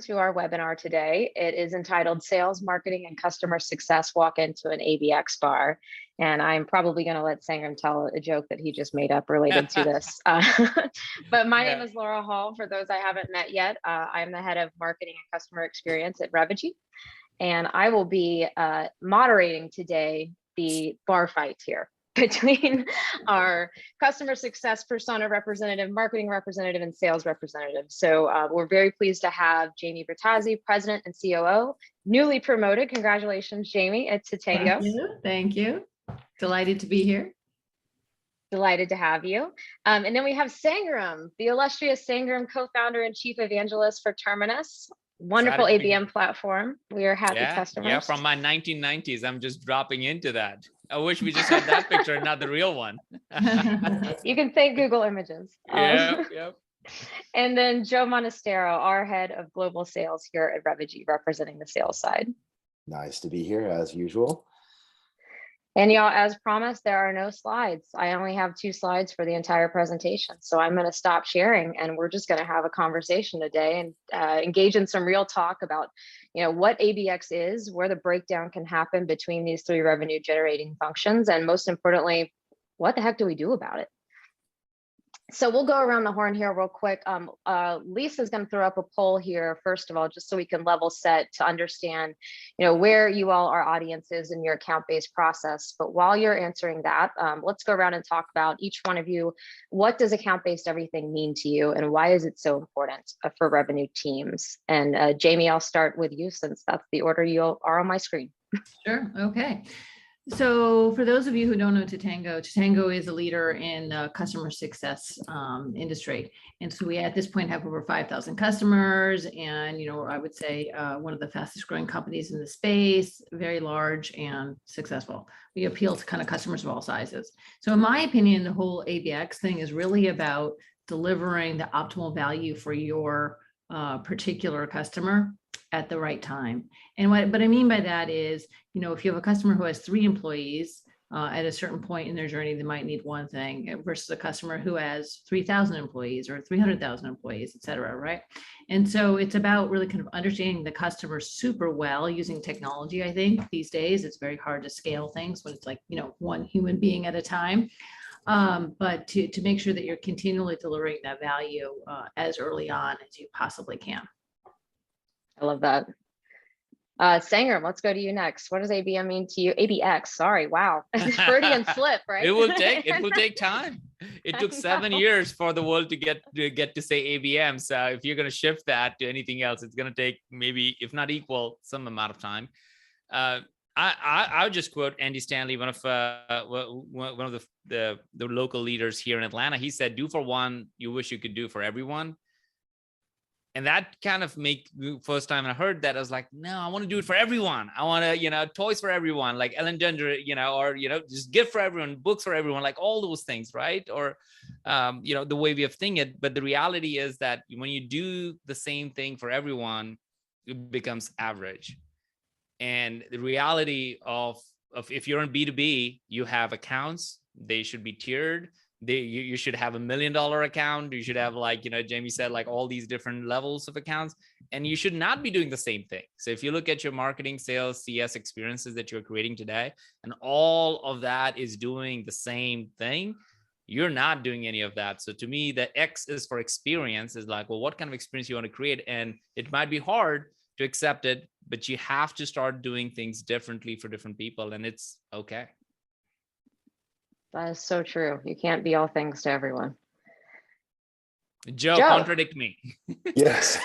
to our webinar today. It is entitled Sales, Marketing, and Customer Success Walk into an ABX Bar. And I'm probably going to let Sangram tell a joke that he just made up related to this. But my name is Laura Hall. For those I haven't met yet, I'm the head of marketing and customer experience at Revigy. And I will be moderating today the bar fight here between our customer success persona representative, marketing representative, and sales representative. So we're very pleased to have Jamie Bertazzi, President and COO, newly promoted. Congratulations, Jamie, at Tatango. Thank you. Thank you. Delighted to be here. Delighted to have you. And then we have Sangram, the illustrious Sangram co-founder and chief evangelist for Terminus. Wonderful ABM platform. We are happy customers. Yeah, from my 1990s, I'm just dropping into that. I wish we just had that picture and not the real one. You can thank Google Images. Yep. And then Joe Monastero, our head of global sales here at Revigy, representing the sales side. Nice to be here as usual. And y'all, as promised, there are no slides. I only have 2 slides for the entire presentation. So I'm going to stop sharing and we're just going to have a conversation today and engage in some real talk about, what ABX is, where the breakdown can happen between these 3 revenue generating functions. And most importantly, what the heck do we do about it? So we'll go around the horn here real quick. Lisa's going to throw up a poll here, first of all, just so we can level set to understand, where you all, our audience is in your account-based process. But while you're answering that, let's go around and talk about each one of you. What does account-based everything mean to you, and why is it so important for revenue teams? And Jamie, I'll start with you since that's the order you are on my screen. Sure. Okay. So for those of you who don't know Tatango is a leader in the customer success industry. And so we at this point have over 5,000 customers and, I would say one of the fastest growing companies in the space, very large and successful. We appeal to kind of customers of all sizes. So in my opinion, the whole ABX thing is really about delivering the optimal value for your particular customer at the right time. And what I mean by that is, if you have a customer who has 3 employees, at a certain point in their journey, they might need one thing versus a customer who has 3,000 employees or 300,000 employees, et cetera, right? And so it's about really kind of understanding the customer super well using technology. I think these days it's very hard to scale things when it's like, one human being at a time. But to make sure that you're continually delivering that value as early on as you possibly can. I love that. Sangram, let's go to you next. What does ABM mean to you? ABX, sorry, wow. Freudian slip, right? It will take time. It took 7 years for the world to get to say ABM. So if you're going to shift that to anything else, it's going to take maybe, if not equal, some amount of time. I'll just quote Andy Stanley, one of the local leaders here in Atlanta. He said, "Do for one, you wish you could do for everyone." And that kind of first time I heard that, I was like, no, I want to do it for everyone. I want to, toys for everyone, like Ellen Gender, or, just gift for everyone, books for everyone, like all those things, right? Or, the way we have thinking it. But the reality is that when you do the same thing for everyone, it becomes average. And the reality of if you're in B2B, you have accounts, they should be tiered. You should have $1 million account. You should have, like, Jamie said, like all these different levels of accounts, and you should not be doing the same thing. So if you look at your marketing, sales, CS experiences that you're creating today, and all of that is doing the same thing, you're not doing any of that. So to me, the X is for experience is like, well, what kind of experience you want to create? And it might be hard to accept it, but you have to start doing things differently for different people, and it's okay. That is so true. You can't be all things to everyone. Joe, contradict me. Yes.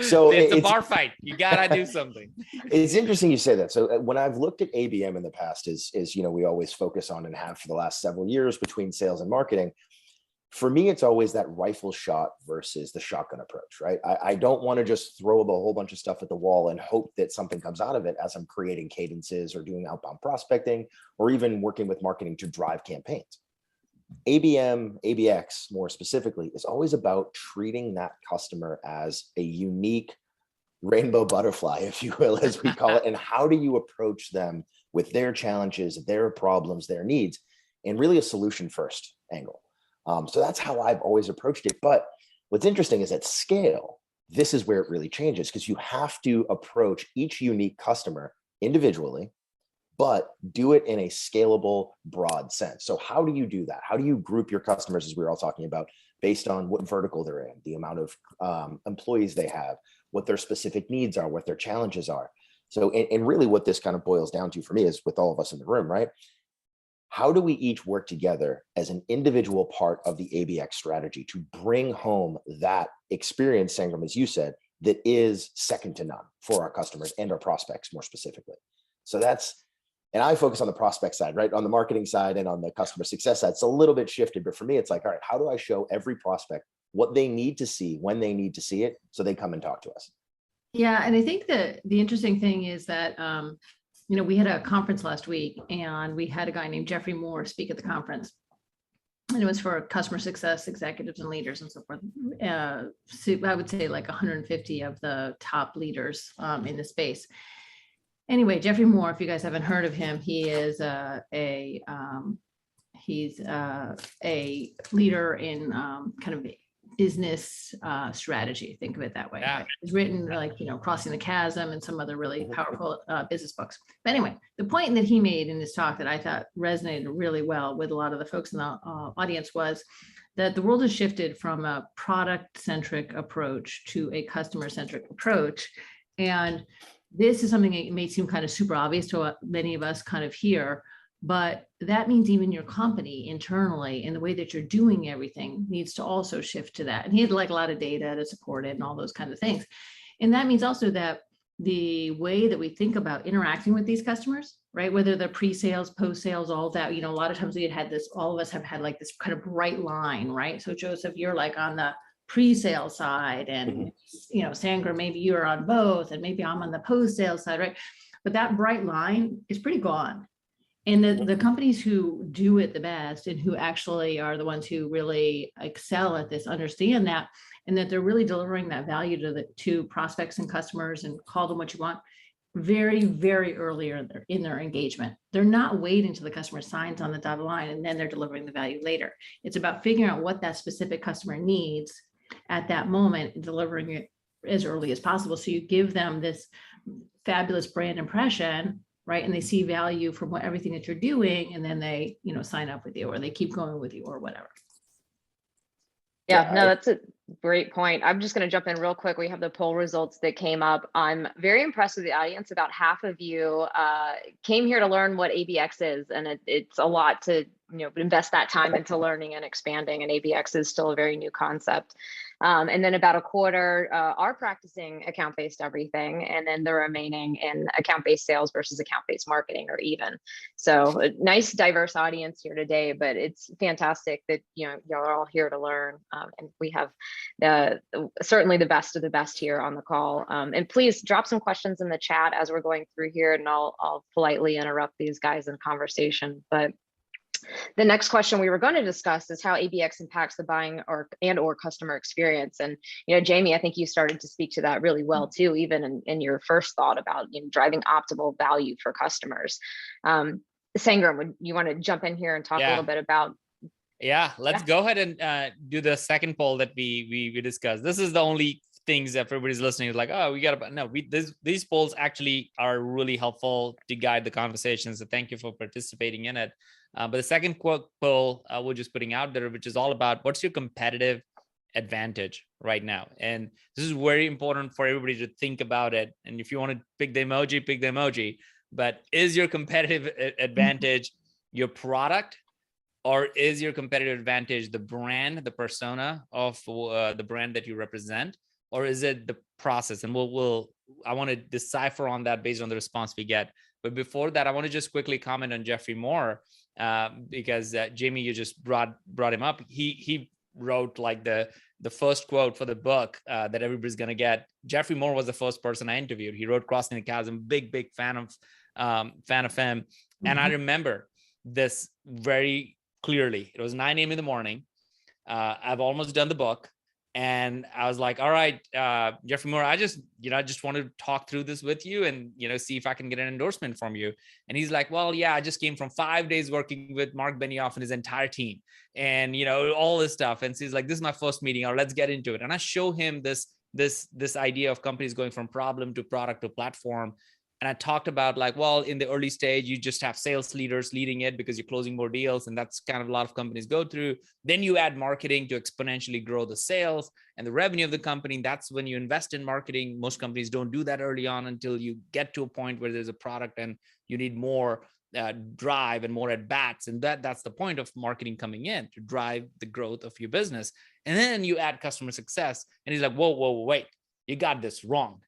So it's a bar fight. You gotta do something. It's interesting you say that. So when I've looked at ABM in the past, is we always focus on and have for the last several years between sales and marketing. For me, it's always that rifle shot versus the shotgun approach, right? I don't want to just throw a whole bunch of stuff at the wall and hope that something comes out of it as I'm creating cadences or doing outbound prospecting or even working with marketing to drive campaigns. ABM, ABX more specifically, is always about treating that customer as a unique rainbow butterfly, if you will, as we call it. And how do you approach them with their challenges, their problems, their needs, and really a solution first angle. So that's how I've always approached it. But what's interesting is at scale, this is where it really changes, because you have to approach each unique customer individually, but do it in a scalable, broad sense. So how do you do that? How do you group your customers, as we were all talking about, based on what vertical they're in, the amount of employees they have, what their specific needs are, what their challenges are? So, and really what this kind of boils down to for me is, with all of us in the room, right? How do we each work together as an individual part of the ABX strategy to bring home that experience, Sangram, as you said, that is second to none for our customers and our prospects more specifically? So that's, and I focus on the prospect side, right? On the marketing side and on the customer success side, it's a little bit shifted, but for me, it's like, all right, how do I show every prospect what they need to see when they need to see it, so they come and talk to us? Yeah, and I think that the interesting thing is that, we had a conference last week, and we had a guy named Jeffrey Moore speak at the conference. And it was for customer success executives and leaders and so forth. So I would say like 150 of the top leaders in the space. Anyway, Jeffrey Moore, if you guys haven't heard of him, he is he's a leader in kind of business strategy. Think of it that way. Yeah. Right? He's written like, Crossing the Chasm and some other really powerful business books. But anyway, the point that he made in this talk that I thought resonated really well with a lot of the folks in the audience was that the world has shifted from a product-centric approach to a customer-centric approach. And this is something that may seem kind of super obvious to many of us kind of here, but that means even your company internally and the way that you're doing everything needs to also shift to that. And he had like a lot of data to support it and all those kinds of things. And that means also that the way that we think about interacting with these customers, right? Whether they're pre-sales, post-sales, all that, a lot of times we had this, all of us have had like this kind of bright line, right? So Joseph, you're like on the pre-sale side, and Sangram, maybe you're on both, and maybe I'm on the post-sale side, right? But that bright line is pretty gone. And the companies who do it the best and who actually are the ones who really excel at this understand that, and that they're really delivering that value to prospects and customers, and call them what you want, very, very early in their engagement. They're not waiting till the customer signs on the dotted line and then they're delivering the value later. It's about figuring out what that specific customer needs at that moment and delivering it as early as possible. So you give them this fabulous brand impression, right? And they see value from everything that you're doing, and then they, sign up with you, or they keep going with you, or whatever. Yeah, no, that's a great point. I'm just going to jump in real quick. We have the poll results that came up. I'm very impressed with the audience. About half of you came here to learn what ABX is, and it's a lot to invest that time into learning and expanding. And ABX is still a very new concept. And then about a quarter are practicing account-based everything, and then the remaining in account-based sales versus account-based marketing, or even. So a nice diverse audience here today, but it's fantastic that y'all are all here to learn, and we have certainly the best of the best here on the call. And please drop some questions in the chat as we're going through here, and I'll politely interrupt these guys in conversation. But the next question we were going to discuss is how ABX impacts the buying or customer experience. And, Jamie, I think you started to speak to that really well too, even in your first thought about driving optimal value for customers. Sangram, would you want to jump in here and talk a little bit about? Yeah, let's go ahead and do the second poll that we discussed. This is the only things that everybody's listening is like, oh, we got to, no, these polls actually are really helpful to guide the conversation. So thank you for participating in it. But the second poll we're just putting out there, which is all about what's your competitive advantage right now. And this is very important for everybody to think about it. And if you want to pick the emoji, but is your competitive advantage your product, or is your competitive advantage the brand, the persona of the brand that you represent, or is it the process? And I want to decipher on that based on the response we get. But before that, I want to just quickly comment on Jeffrey Moore, because Jamie, you just brought him up. He wrote like the first quote for the book that everybody's going to get. Jeffrey Moore was the first person I interviewed. He wrote Crossing the Chasm, big fan of him. Mm-hmm. And I remember this very clearly. It was 9 a.m. in the morning. I've almost done the book. And I was like, all right, Jeffrey Moore, I just want to talk through this with you and, see if I can get an endorsement from you. And he's like, well, yeah, I just came from 5 days working with Mark Benioff and his entire team and, all this stuff. And so he's like, this is my first meeting, or let's get into it. And I show him this this idea of companies going from problem to product to platform. And I talked about like, well, in the early stage, you just have sales leaders leading it because you're closing more deals. And that's kind of a lot of companies go through. Then you add marketing to exponentially grow the sales and the revenue of the company. That's when you invest in marketing. Most companies don't do that early on until you get to a point where there's a product and you need more drive and more at bats. And that's the point of marketing coming in, to drive the growth of your business. And then you add customer success. And he's like, whoa, wait, you got this wrong.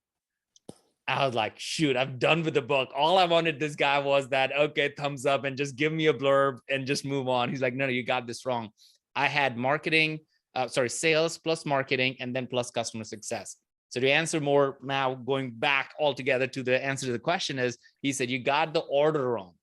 I was like, shoot, I'm done with the book. All I wanted this guy was that, okay, thumbs up and just give me a blurb and just move on. He's like, no, you got this wrong. I had sales plus marketing and then plus customer success. So to answer more now, going back altogether to the answer to the question is, he said, you got the order wrong.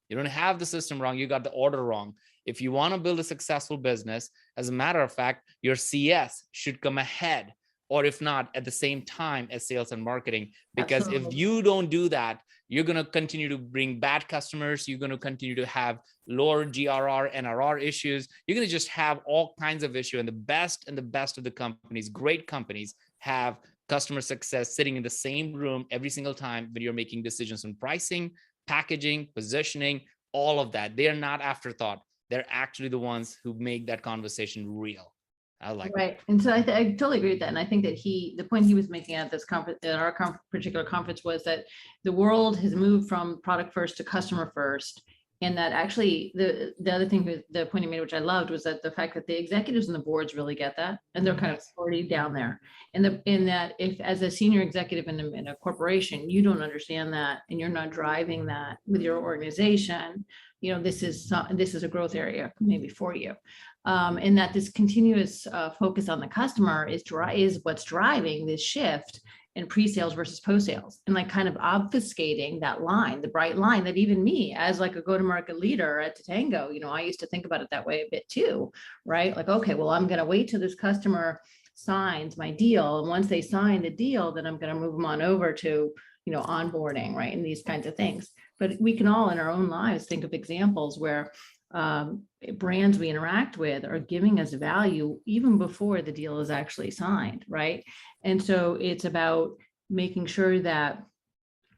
You don't have the system wrong. You got the order wrong. If you want to build a successful business, as a matter of fact, your CS should come ahead, or if not, at the same time as sales and marketing. Because Absolutely. if you don't do that, you're going to continue to bring bad customers. You're going to continue to have lower GRR, NRR issues. You're going to just have all kinds of issues. And the best of the companies, great companies, have customer success sitting in the same room every single time when you're making decisions on pricing, packaging, positioning, all of that. They are not afterthought. They're actually the ones who make that conversation real. I like right. And so I totally agree with that. And I think that the point he was making at this conference, at our particular conference, was that the world has moved from product first to customer first. And that actually the other thing, the point he made, which I loved, was that the fact that the executives and the boards really get that, and they're kind of already down there. And in that, if as a senior executive in a corporation, you don't understand that, and you're not driving that with your organization, this is a growth area maybe for you. And that this continuous focus on the customer is what's driving this shift in pre-sales versus post-sales, and like kind of obfuscating that line, the bright line that even me as like a go-to-market leader at Tango, I used to think about it that way a bit too, right? Like, okay, well, I'm going to wait till this customer signs my deal. And once they sign the deal, then I'm going to move them on over to, onboarding, right? And these kinds of things. But we can all in our own lives think of examples where brands we interact with are giving us value even before the deal is actually signed, right? And so it's about making sure that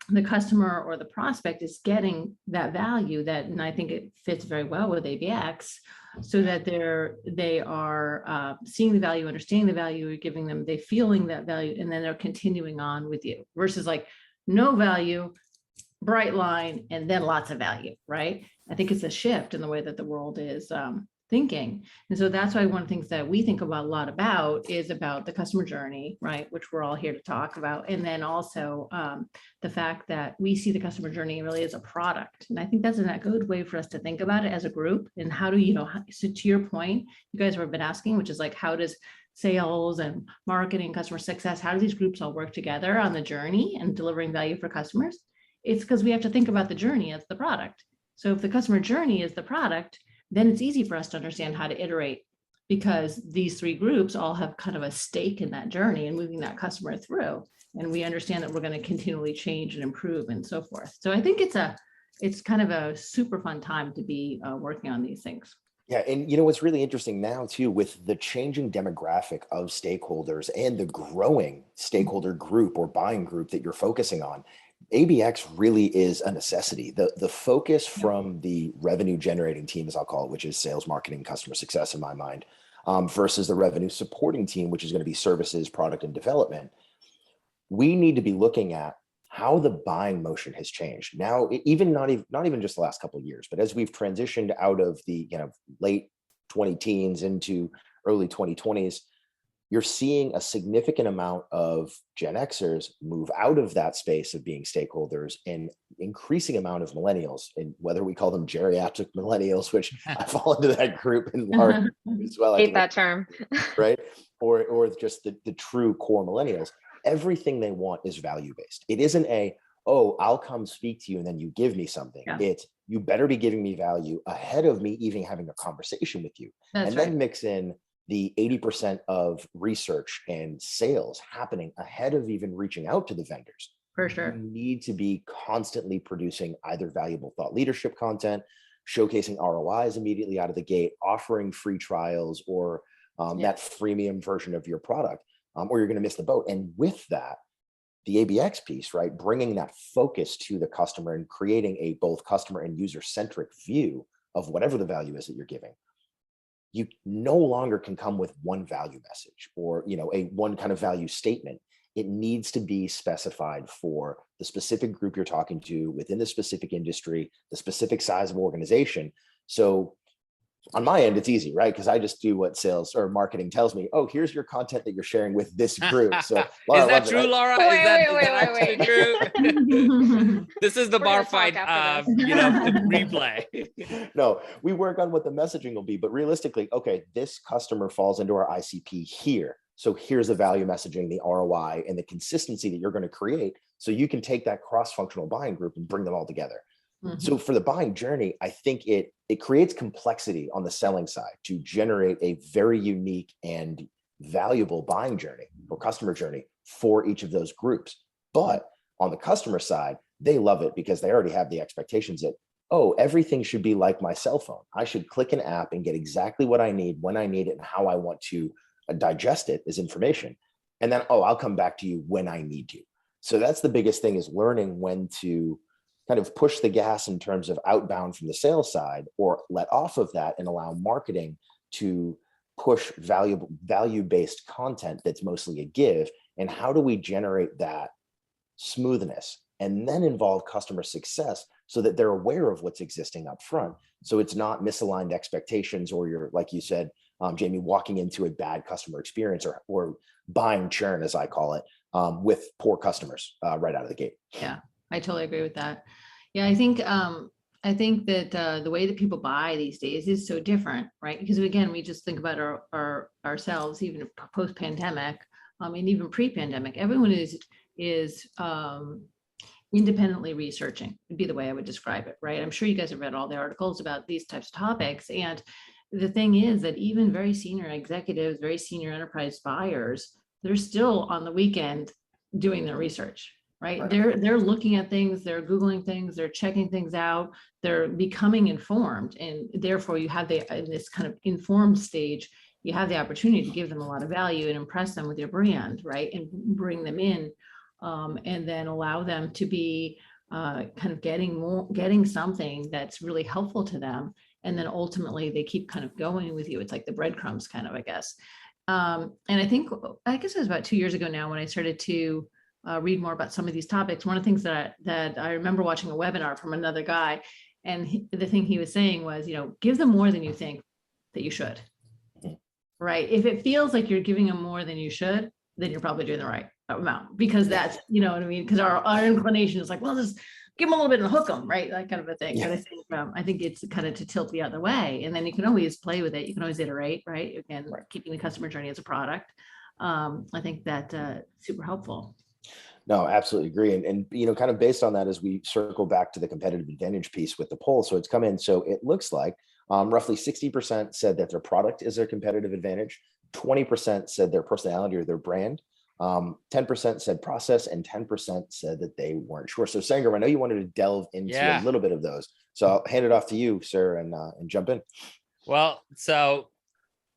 the customer or the prospect is getting that value and I think it fits very well with ABX, so that they are seeing the value, understanding the value you're giving them, they feeling that value, and then they're continuing on with you, versus like no value, bright line, and then lots of value, right? I think it's a shift in the way that the world is thinking. And so that's why one of the things that we think about a lot about is about the customer journey, right? Which we're all here to talk about. And then also the fact that we see the customer journey really as a product. And I think that's a good way for us to think about it as a group. And how do, so to your point, you guys have been asking, which is like, how does sales and marketing, customer success, how do these groups all work together on the journey and delivering value for customers? It's because we have to think about the journey as the product. So if the customer journey is the product, then it's easy for us to understand how to iterate, because these three groups all have kind of a stake in that journey and moving that customer through. And we understand that we're going to continually change and improve and so forth. So I think it's kind of a super fun time to be working on these things. Yeah. And what's really interesting now too, with the changing demographic of stakeholders and the growing stakeholder group or buying group that you're focusing on, ABX really is a necessity. The focus from the revenue generating team, as I'll call it, which is sales, marketing, customer success in my mind, versus the revenue supporting team, which is going to be services, product, and development. We need to be looking at how the buying motion has changed now, even not even just the last couple of years, but as we've transitioned out of the late 20 teens into early 2020s. You're seeing a significant amount of Gen Xers move out of that space of being stakeholders, and increasing amount of millennials, and whether we call them geriatric millennials, which I fall into that group in large as well. Hate that term. Right? Or just the true core millennials. Everything they want is value-based. It isn't I'll come speak to you and then you give me something. Yeah. It's, you better be giving me value ahead of me even having a conversation with you. That's right. Then mix in the 80% of research and sales happening ahead of even reaching out to the vendors. For sure. You need to be constantly producing either valuable thought leadership content, showcasing ROIs immediately out of the gate, offering free trials, or that freemium version of your product. or you're going to miss the boat. And with that, the ABX piece, right, bringing that focus to the customer and creating a both customer and user centric view of whatever the value is that you're giving. You no longer can come with one value message or, a one kind of value statement. It needs to be specified for the specific group you're talking to within the specific industry, the specific size of organization. So on my end, it's easy, right? Because I just do what sales or marketing tells me. Oh, here's your content that you're sharing with this group. So Laura, is that true, right? Laura? Wait, Is that wait. actually true? This is the We're bar gonna talk fight, after this. replay. No, we work on what the messaging will be, but realistically, okay, this customer falls into our ICP here. So here's the value messaging, the ROI, and the consistency that you're going to create. So you can take that cross-functional buying group and bring them all together. So for the buying journey, I think it creates complexity on the selling side to generate a very unique and valuable buying journey or customer journey for each of those groups. But on the customer side, they love it because they already have the expectations that, oh, everything should be like my cell phone. I should click an app and get exactly what I need, when I need it, and how I want to digest it as information. And then, oh, I'll come back to you when I need you. So that's the biggest thing, is learning when to kind of push the gas in terms of outbound from the sales side, or let off of that and allow marketing to push value-based content that's mostly a give. And how do we generate that smoothness and then involve customer success so that they're aware of what's existing up front? So it's not misaligned expectations, or you're, like you said, Jamie, walking into a bad customer experience or buying churn, as I call it, with poor customers right out of the gate. Yeah, I totally agree with that. Yeah, I think that the way that people buy these days is so different, right? Because again, we just think about ourselves, even post-pandemic, and even pre-pandemic, everyone is independently researching, would be the way I would describe it, right? I'm sure you guys have read all the articles about these types of topics. And the thing is that even very senior executives, very senior enterprise buyers, they're still on the weekend doing their research, right? They're looking at things, they're Googling things, they're checking things out, they're becoming informed. And therefore you have in this kind of informed stage, you have the opportunity to give them a lot of value and impress them with your brand, right? And bring them in, and then allow them to be kind of getting something that's really helpful to them. And then ultimately they keep kind of going with you. It's like the breadcrumbs kind of, I guess. And I guess it was about 2 years ago now when I started to read more about some of these topics. One of the things that I remember watching a webinar from another guy, and the thing he was saying was, give them more than you think that you should, right? If it feels like you're giving them more than you should, then you're probably doing the right amount, because that's, you know what I mean? Because our inclination is like, well, just give them a little bit and hook them, right? That kind of a thing. Yeah. But I think it's kind of to tilt the other way. And then you can always play with it. You can always iterate, right? Again, keeping the customer journey as a product. I think that super helpful. No, absolutely agree. And kind of based on that, as we circle back to the competitive advantage piece with the poll. So it's come in. So it looks like roughly 60% said that their product is their competitive advantage. 20% said their personality or their brand. 10% said process, and 10% said that they weren't sure. So Sangram, I know you wanted to delve into a little bit of those. So I'll hand it off to you, sir, and jump in. Well, so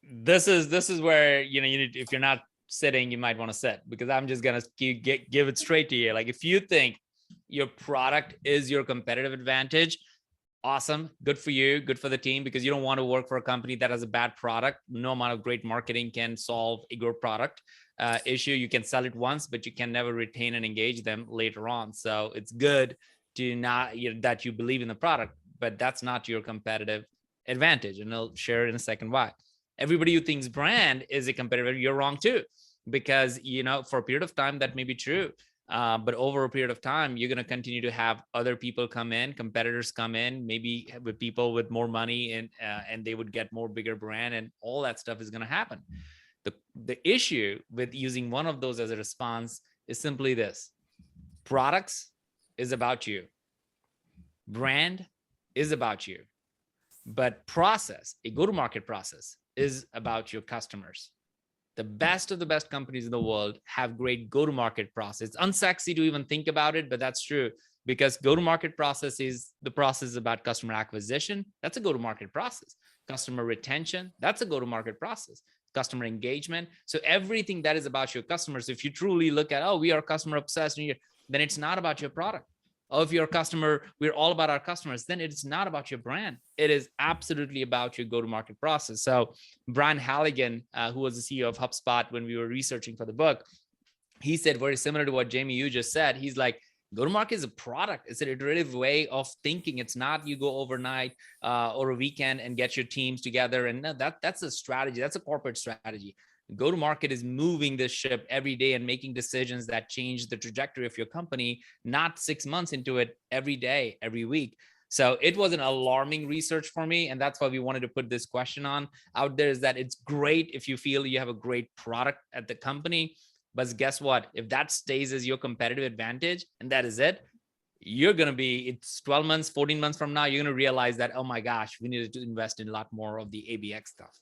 this is where, you need, if you're not sitting, you might want to sit, because I'm just going to give it straight to you. Like, if you think your product is your competitive advantage, awesome, good for you, good for the team, because you don't want to work for a company that has a bad product. No amount of great marketing can solve a good product issue. You can sell it once, but you can never retain and engage them later on. So it's good to not, that you believe in the product, but that's not your competitive advantage. And I'll share in a second why. Everybody who thinks brand is a competitor, you're wrong too, because, for a period of time that may be true. But over a period of time, you're going to continue to have other people come in, competitors come in, maybe with people with more money, and they would get more bigger brand, and all that stuff is going to happen. The issue with using one of those as a response is simply this: products is about you. Brand is about you. But process, a go-to-market process, is about your customers. The best of the best companies in the world have great go-to-market process. It's unsexy to even think about it, but that's true, because go-to-market process is the process about customer acquisition. That's a go-to-market process. Customer retention, that's a go-to-market process. customer engagement. So everything that is about your customers, if you truly look at, oh, we are customer obsessed, then it's not about your product. Oh, if you're a customer, we're all about our customers, then it's not about your brand. It is absolutely about your go-to-market process. So Brian Halligan, who was the CEO of HubSpot when we were researching for the book, he said very similar to what Jamie, you just said. He's like, go-to-market is a product. It's an iterative way of thinking. It's not you go overnight or a weekend and get your teams together. And that's a strategy. That's a corporate strategy. Go-to-market is moving this ship every day and making decisions that change the trajectory of your company, not 6 months into it, every day, every week. So it was an alarming research for me. And that's why we wanted to put this question on out there, is that it's great if you feel you have a great product at the company. But guess what? If that stays as your competitive advantage and that is it, you're going to be, it's 12 months, 14 months from now, you're going to realize that, oh my gosh, we needed to invest in a lot more of the ABX stuff.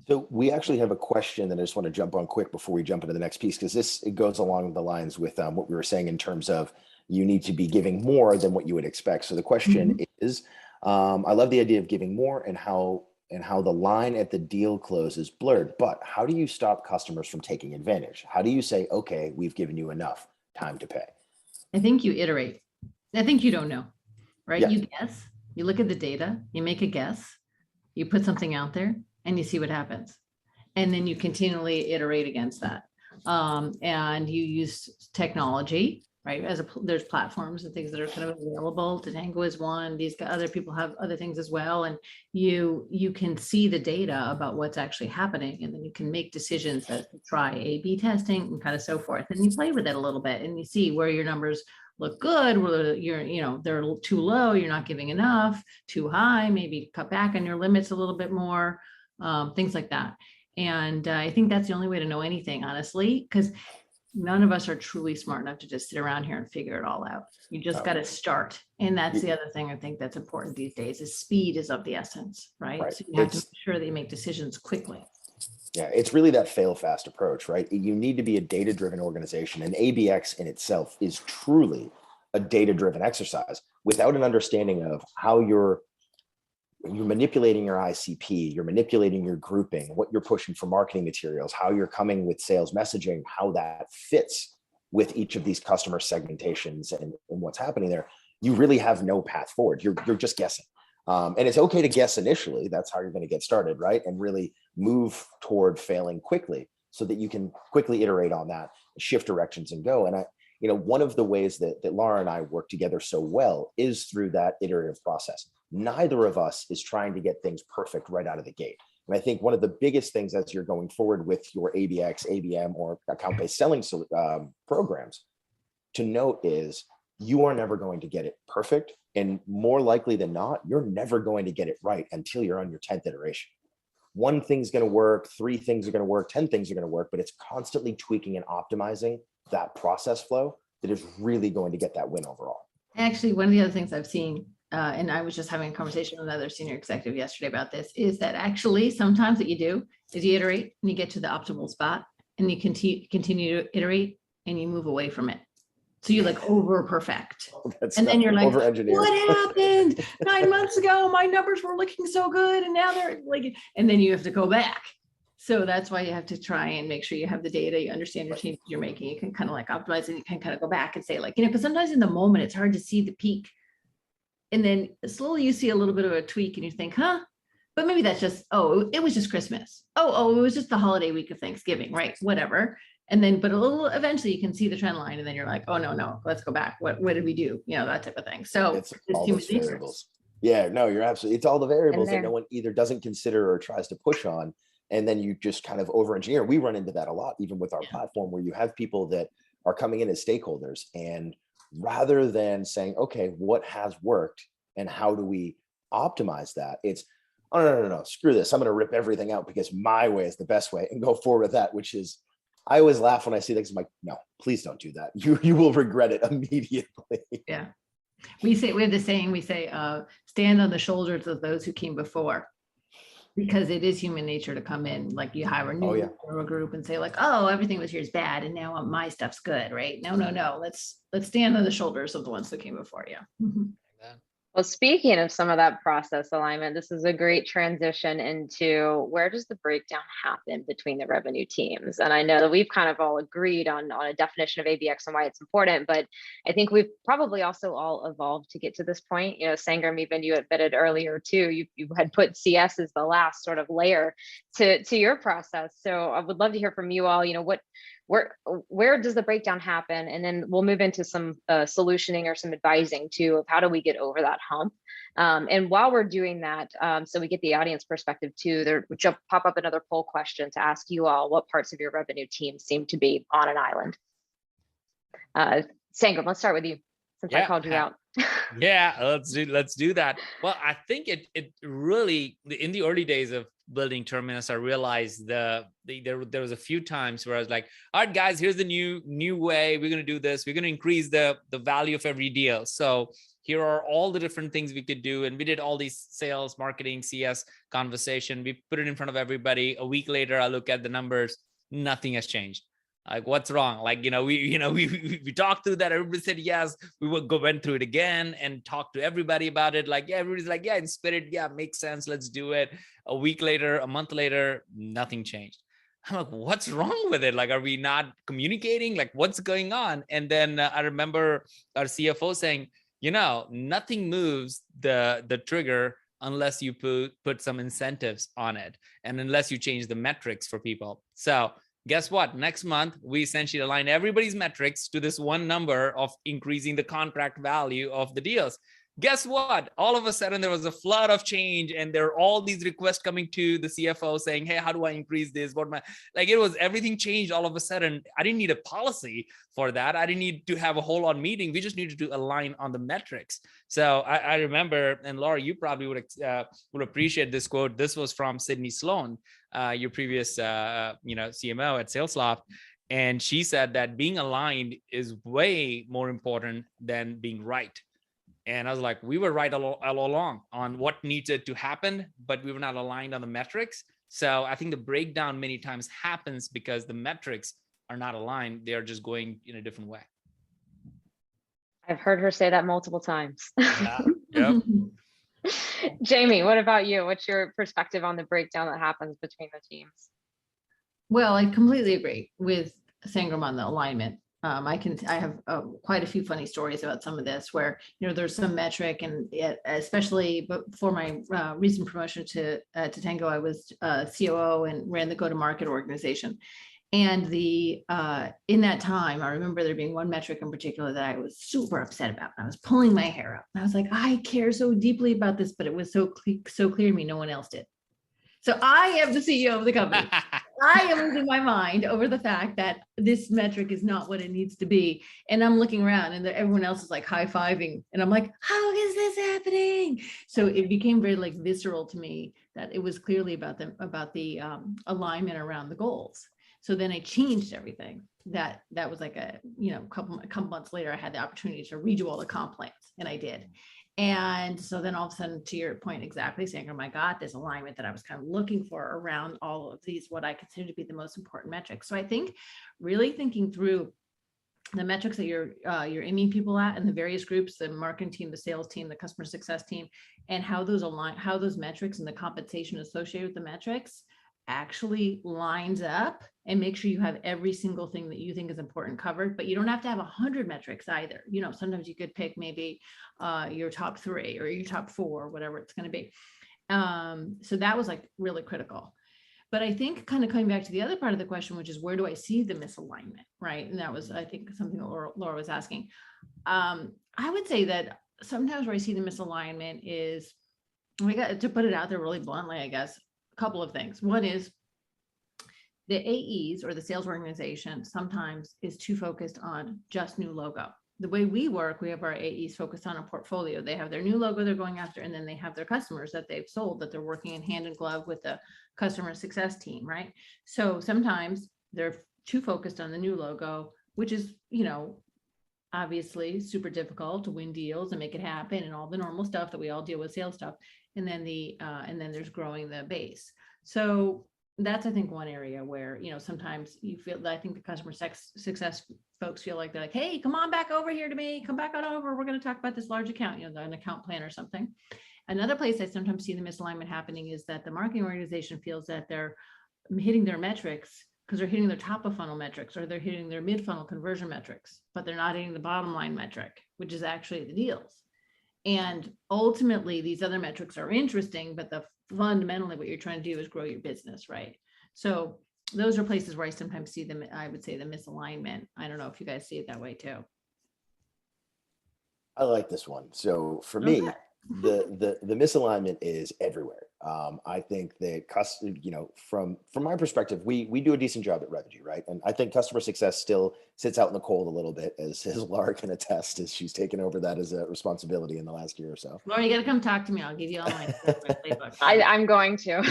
So we actually have a question that I just want to jump on quick before we jump into the next piece, because it goes along the lines with what we were saying in terms of you need to be giving more than what you would expect. So the question is, I love the idea of giving more and how the line at the deal close is blurred, but how do you stop customers from taking advantage? How do you say, okay, we've given you enough time to pay? I think you iterate. I think you don't know, right? Yeah. You guess, you look at the data, you make a guess, you put something out there and you see what happens. And then you continually iterate against that. And you use technology, right? There's platforms and things that are kind of available. Tatango is one. These other people have other things as well. And you can see the data about what's actually happening. And then you can make decisions that try A/B testing and kind of so forth. And you play with it a little bit and you see where your numbers look good, where they're too low, you're not giving enough, too high, maybe cut back on your limits a little bit more, things like that. And I think that's the only way to know anything, honestly, because none of us are truly smart enough to just sit around here and figure it all out. You just got to start. And that's the other thing I think that's important these days is speed is of the essence, right? So you have to make sure that you make decisions quickly. Yeah, it's really that fail fast approach, right? You need to be a data-driven organization, and ABX in itself is truly a data-driven exercise. Without an understanding of how you're manipulating your ICP, you're manipulating your grouping, what you're pushing for marketing materials, how you're coming with sales messaging, how that fits with each of these customer segmentations and what's happening there, you really have no path forward. You're just guessing. And it's okay to guess initially. That's how you're going to get started, right? And really move toward failing quickly so that you can quickly iterate on that, shift directions and go. And one of the ways that Laura and I work together so well is through that iterative process. Neither of us is trying to get things perfect right out of the gate. And I think one of the biggest things as you're going forward with your ABX, ABM, or account-based selling programs to note is you are never going to get it perfect. And more likely than not, you're never going to get it right until you're on your 10th iteration. One thing's going to work, 3 things are going to work, 10 things are going to work, but it's constantly tweaking and optimizing that process flow that is really going to get that win overall. Actually, one of the other things I've seen, and I was just having a conversation with another senior executive yesterday about this, is that actually sometimes what you do is you iterate and you get to the optimal spot and you continue to iterate and you move away from it. So you like over perfect. And then you're like, what happened 9 months ago? My numbers were looking so good. And now they're like, and then you have to go back. So that's why you have to try and make sure you have the data, you understand your changes you're making. You can kind of like optimize it. You can kind of go back and say like, because sometimes in the moment, it's hard to see the peak. And then slowly you see a little bit of a tweak and you think, but maybe that's just, it was just Christmas. It was just the holiday week of Thanksgiving, right? Whatever. And then, but eventually you can see the trend line and then you're like, oh, no, let's go back. What did we do? That type of thing. So it's all those variables. Yeah, no, you're absolutely, it's all the variables that no one either doesn't consider or tries to push on. And then you just kind of over engineer. We run into that a lot, even with our platform, where you have people that are coming in as stakeholders. And rather than saying, okay, what has worked and how do we optimize that? It's, oh, no, screw this. I'm going to rip everything out because my way is the best way and go forward with that, which is, I always laugh when I see things. I'm like, no, please don't do that. You will regret it immediately. Yeah. We have the saying, we say, stand on the shoulders of those who came before, because it is human nature to come in, like you hire a new group and say like, oh, everything was yours bad. And now my stuff's good, right? No. Let's stand on the shoulders of the ones that came before you. Well, speaking of some of that process alignment, this is a great transition into where does the breakdown happen between the revenue teams? And I know that we've kind of all agreed on a definition of ABX and why it's important, but I think we've probably also all evolved to get to this point. You know, Sangram, even you admitted earlier too, you had put CS as the last sort of layer to your process. So I would love to hear from you all, you know, where does the breakdown happen, and then we'll move into some solutioning or some advising too of how do we get over that hump. And while we're doing that, so we get the audience perspective too, there would pop up another poll question to ask you all what parts of your revenue team seem to be on an island. Sangram, let's start with you since I called you out. Yeah, let's do that. Well, I think it really, in the early days of building Terminus, I realized there was a few times where I was like, all right, guys, here's the new way we're going to do this. We're going to increase the value of every deal. So here are all the different things we could do. And we did all these sales, marketing, CS conversation. We put it in front of everybody. A week later, I look at the numbers. Nothing has changed. Like, what's wrong? Like, we talked through that. Everybody said yes. We went through it again and talked to everybody about it. Like, yeah, everybody's like, yeah, in spirit, yeah, makes sense. Let's do it. A week later, a month later, nothing changed. I'm like, what's wrong with it? Like, are we not communicating? Like, what's going on? And then I remember our CFO saying, nothing moves the trigger unless you put some incentives on it, and unless you change the metrics for people. So guess what? Next month, we essentially align everybody's metrics to this one number of increasing the contract value of the deals. Guess what? All of a sudden, there was a flood of change, and there are all these requests coming to the CFO saying, hey, how do I increase this? It was everything changed all of a sudden. I didn't need a policy for that. I didn't need to have a whole on meeting. We just needed to align on the metrics. So I remember, and Laura, you probably would appreciate this quote. This was from Sydney Sloan, your previous CMO at SalesLoft. And she said that being aligned is way more important than being right. And I was like, we were right all along on what needed to happen, but we were not aligned on the metrics. So I think the breakdown many times happens because the metrics are not aligned. They are just going in a different way. I've heard her say that multiple times. Yeah. Yep. Jamie, what about you? What's your perspective on the breakdown that happens between the teams? Well, I completely agree with Sangram on the alignment. I have quite a few funny stories about some of this where, there's some metric, and especially before my recent promotion to Tango, I was COO and ran the go-to-market organization. And in that time, I remember there being one metric in particular that I was super upset about. I was pulling my hair out. I was like, I care so deeply about this, but it was so clear to me no one else did. So I am the CEO of the company. I am losing my mind over the fact that this metric is not what it needs to be. And I'm looking around and everyone else is like high-fiving. And I'm like, how is this happening? So it became very visceral to me that it was clearly about the alignment around the goals. So then I changed everything. That was like a couple months later, I had the opportunity to redo all the comp plans, and I did. And so then all of a sudden, to your point exactly, Sangram, I got this alignment that I was kind of looking for around all of these, what I consider to be the most important metrics. So I think really thinking through the metrics that you're aiming people at and the various groups, the marketing team, the sales team, the customer success team, and how those metrics and the compensation associated with the metrics actually lines up, and make sure you have every single thing that you think is important covered. But you don't have to have 100 metrics either. Sometimes you could pick maybe your top 3 or your top 4, whatever it's going to be. So that was really critical. But I think kind of coming back to the other part of the question, which is where do I see the misalignment, right? And that was, I think, something that Laura was asking. I would say that sometimes where I see the misalignment is, we got to put it out there really bluntly, I guess, a couple of things. One is the AEs or the sales organization sometimes is too focused on just new logo. The way we work, we have our AEs focused on a portfolio. They have their new logo they're going after, and then they have their customers that they've sold that they're working in hand in glove with the customer success team, right? So sometimes they're too focused on the new logo, which is, obviously super difficult to win deals and make it happen and all the normal stuff that we all deal with, sales stuff. And then there's growing the base. So that's, I think, one area where, sometimes you feel that I think the customer success folks feel like they're like, hey, come on back over here to me, come back on over. We're going to talk about this large account, an account plan or something. Another place I sometimes see the misalignment happening is that the marketing organization feels that they're hitting their metrics because they're hitting their top of funnel metrics, or they're hitting their mid funnel conversion metrics, but they're not hitting the bottom line metric, which is actually the deals. And ultimately, these other metrics are interesting, but fundamentally what you're trying to do is grow your business, right? So those are places where I sometimes see them, I would say, the misalignment. I don't know if you guys see it that way too. I like this one. So for me, the misalignment is everywhere. I think that from my perspective, we do a decent job at Revenue, right? And I think customer success still sits out in the cold a little bit, as Laura can attest, as she's taken over that as a responsibility in the last year or so. Laura, you got to come talk to me. I'll give you all my playbook. I'm going to.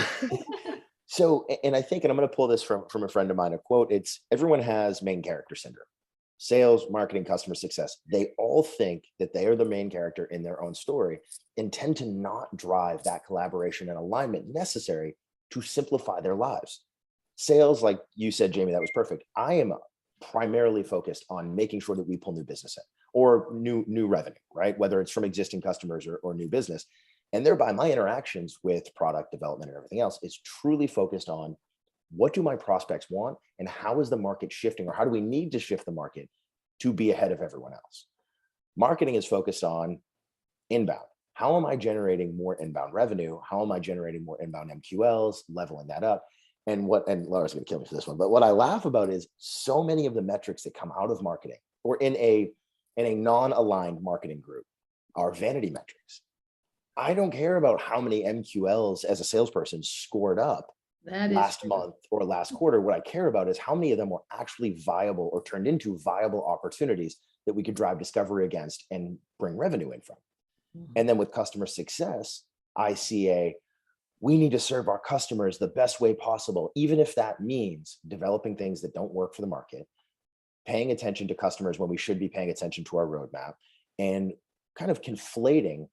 So, and I think, and I'm going to pull this from a friend of mine, a quote, it's everyone has main character syndrome. Sales, marketing, customer success, they all think that they are the main character in their own story and tend to not drive that collaboration and alignment necessary to simplify their lives. Sales, like you said, Jamie, that was perfect. I am primarily focused on making sure that we pull new business in, or new revenue, right? Whether it's from existing customers or new business. And thereby my interactions with product development and everything else is truly focused on what do my prospects want and how is the market shifting, or how do we need to shift the market to be ahead of everyone else? Marketing is focused on inbound. How am I generating more inbound revenue? How am I generating more inbound MQLs, leveling that up? And Laura's going to kill me for this one, but what I laugh about is so many of the metrics that come out of marketing or in a non-aligned marketing group are vanity metrics. I don't care about how many MQLs as a salesperson scored up last month or last quarter. What I care about is how many of them were actually viable or turned into viable opportunities that we could drive discovery against and bring revenue in from. And then with customer success, I see we need to serve our customers the best way possible, even if that means developing things that don't work for the market, paying attention to customers when we should be paying attention to our roadmap, and kind of conflating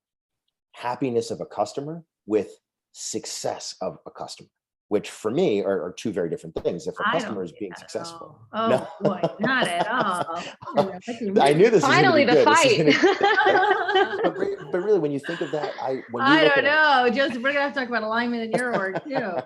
happiness of a customer with success of a customer, which for me are two very different things. If a customer is being successful. Oh, no. Boy, not at all. I knew this finally was the good. fight. But really, when you think of that, I don't know, Joseph, we're gonna have to talk about alignment in your org too.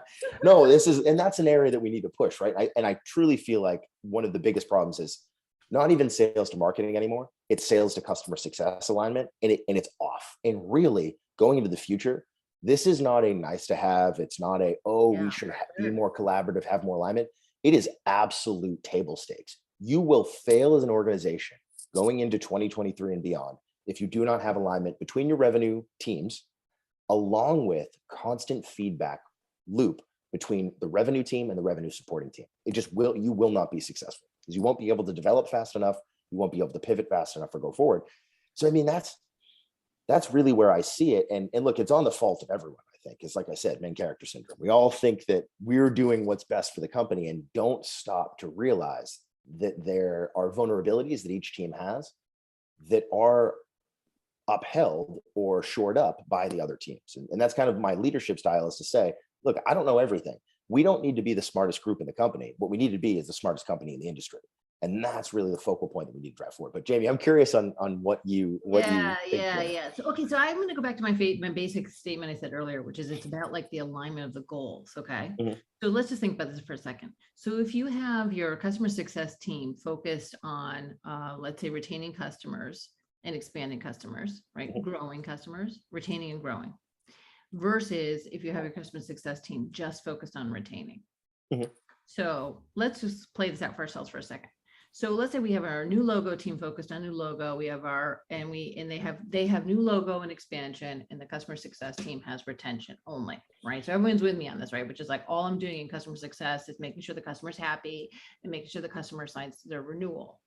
No, and that's an area that we need to push, right? I truly feel like one of the biggest problems is not even sales to marketing anymore. It's sales to customer success alignment, and it's off. And really, going into the future, this is not a nice to have. It's not we should be more collaborative, have more alignment. It is absolute table stakes. You will fail as an organization going into 2023 and beyond if you do not have alignment between your revenue teams, along with constant feedback loop between the revenue team and the revenue supporting team. You will not be successful because you won't be able to develop fast enough. You won't be able to pivot fast enough or go forward. So, I mean, that's really where I see it. And look, it's on the fault of everyone, I think. It's like I said, main character syndrome. We all think that we're doing what's best for the company and don't stop to realize that there are vulnerabilities that each team has that are upheld or shored up by the other teams. And that's kind of my leadership style, is to say, look, I don't know everything. We don't need to be the smartest group in the company. What we need to be is the smartest company in the industry. And that's really the focal point that we need to drive forward. But Jamie, I'm curious on what you think. So, okay, so I'm going to go back to my basic statement I said earlier, which is it's about like the alignment of the goals. Okay, So let's just think about this for a second. So if you have your customer success team focused on, let's say, retaining customers and expanding customers, right? Growing customers, retaining and growing, versus if you have your customer success team just focused on retaining. So let's just play this out for ourselves for a second. So let's say we have our new logo team focused on new logo. We have they have new logo and expansion, and the customer success team has retention only, right? So everyone's with me on this, right? Which is like all I'm doing in customer success is making sure the customer's happy and making sure the customer signs their renewal.